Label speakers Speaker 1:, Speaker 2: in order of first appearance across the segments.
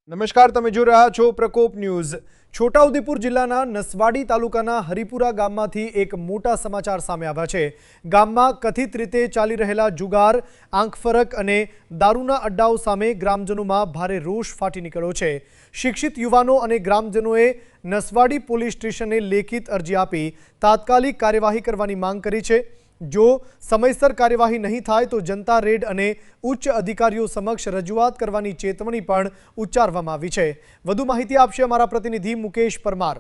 Speaker 1: નમસ્કાર, તમે જોઈ રહ્યા છો પ્રકોપ ન્યૂઝ। છોટાઉદેપુર જિલ્લાના નસવાડી તાલુકાના હરિપુરા ગામમાંથી એક મોટા સમાચાર સામે આવ્યા છે। ગામમાં કથિત રીતે ચાલી રહેલા જુગાર, આંખફરક અને દારૂના અડ્ડાઓ સામે ગ્રામજનોમાં ભારે રોષ ફાટી નીકળ્યો છે। શિક્ષિત યુવાનો અને ગ્રામજનોએ નસવાડી પોલીસ સ્ટેશને લેખિત અરજી આપી તાત્કાલિક કાર્યવાહી કરવાની માંગ કરી છે। जो समयसर कार्यवाही नहीं थाय तो जनता रेड अने उच्च अधिकारीओ समक्ष रजूआत करवानी चेतवणी पण उच्चारवामां आवी छे। वधु माहिती आपशे अमारा प्रतिनिधि मुकेश परमार।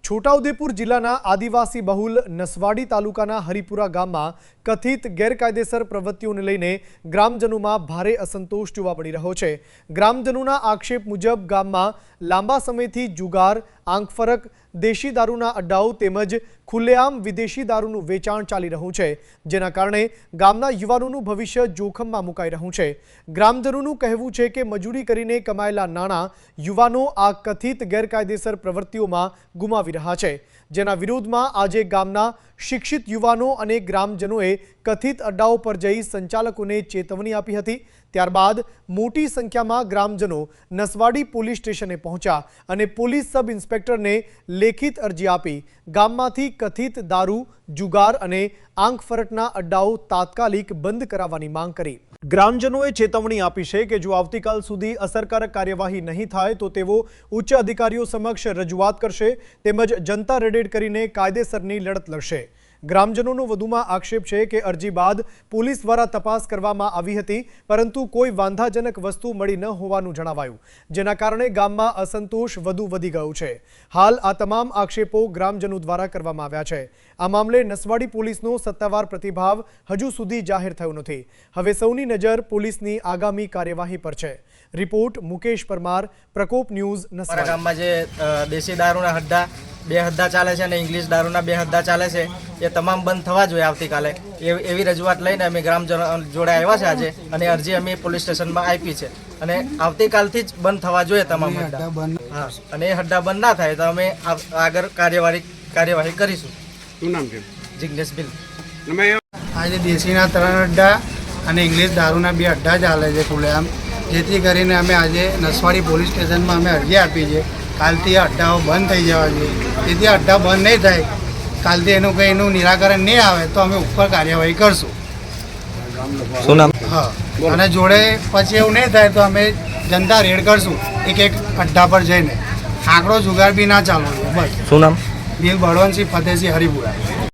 Speaker 1: छोटाउदेपुर जिल्लाना आदिवासी बहुल नसवाडी तालुकाना हरिपुरा गाममां कथित गैरकायदेसर प्रवृत्तिओने लईने ग्रामजनोमां भारे असंतोष जोवा मळी रह्यो छे। ग्रामजनोना आक्षेप मुजब गाममां लांबा समयथी जुगार, आंखफरक, देशी दारूना अड्डाओ तेमज खुलेआम विदेशी दारूनुं वेचाण चाली रह्युं छे, जेना कारणे गामना युवानोनुं भविष्य जोखममां मुकाई रह्युं छे। ग्रामजनोनुं कहेवुं छे के मजूरी करीने कमायेला नाणां युवानो आ कथित गैरकायदेसर प्रवृत्तिओमां गुमावी रह्या छे, जेना विरोधमां आजे गामना शिक्षित युवानो अने ग्रामजनोए कथित अड्डाओ पर जई संचालकोने चेतवणी आपी हती। त्यारबाद मोटी संख्यामां ग्रामजनो नसवाडी पोलीस स्टेशने पहोंच्या अने पोलीस सब इंस्पेक्टरने लेखित अरजी आपी गाममांथी कथित दारू, जुगार अने आंखफरकना अड्डाओ तात्कालिक बंध कराववानी मांग करी। ग्रामजनोए चेतवणी आपी छे के जो आवतीकाल सुधी असरकारक कार्यवाही नहीं थाय तो तेओ उच्च अधिकारीओ समक्ष रजूआत करशे तेमज जनता रेड करीने कायदेसरनी लड़त लड़शे। ग्रामजनोनो वधुमां आक्षेप छे के अरजी बाद पोलीस द्वारा तपास करवामां आवी हती परंतु कोई वांधाजनक वस्तु मळी न होवानुं जणावायुं, जेना कारणे गाममां असंतोष वधु वधी गयो छे। हाल आ तमाम आक्षेपो ग्रामजनो द्वारा करवामां આવ્યા છે। આ મામલે નસવાડી પોલીસનો સત્તાવાર પ્રતિભાવ હજુ સુધી જાહેર થયો નથી। હવે સૌની નજર પોલીસની આગામી કાર્યવાહી પર છે। રિપોર્ટ મુકેશ પરમાર, પ્રકોપ ન્યૂઝ, નસવાડી।
Speaker 2: ગામમાં જે દેશી દારૂના હડ્ડા બે હદ્દા ચાલે છે અને ઇંગ્લિશ દારૂના બે હદ્દા ચાલે છે એ તમામ બંધ થવા જોઈએ આવતીકાલે એવી રજૂઆત લઈને અમે ગ્રામજનો જોડે આવ્યા છે આજે અને અરજી અમે પોલીસ સ્ટેશનમાં આપી છે અને આવતીકાલથી જ બંધ થવા જોઈએ તમામ હડ્ડા। હા, અને એ હડ્ડા બંધ ના થાય તો અમે આગળ કાર્યવાહી કરીશું।
Speaker 3: શું નામ છે?
Speaker 2: જિગ્નેશ બિલ।
Speaker 4: આજે દેશીના 3 અડ્ડા અને ઇંગ્લિશ દારૂના 2 અડ્ડા ચાલે છે ખુલ્લેઆમ, જેથી કરીને અમે આજે નસવાડી પોલીસ સ્ટેશનમાં અમે અરજી આપી છે કાલથી અડ્ડાઓ બંધ થઈ જવા જોઈએ। જેથી અડ્ડા બંધ નહીં થાય, કાલથી એનું નિરાકરણ નહીં આવે તો અમે ઉપર કાર્યવાહી કરશું। હા, અને જોડે પછી એવું નહીં થાય તો અમે જનતા રેડ કરશું એક અડ્ડા પર જઈને। આંકડો જુગાર બી ના ચાલવો જોઈએ। બસ।
Speaker 2: શું નામ?
Speaker 4: બિલ બળવંતસિંહ ફતેહસિંહ હરિપુરા।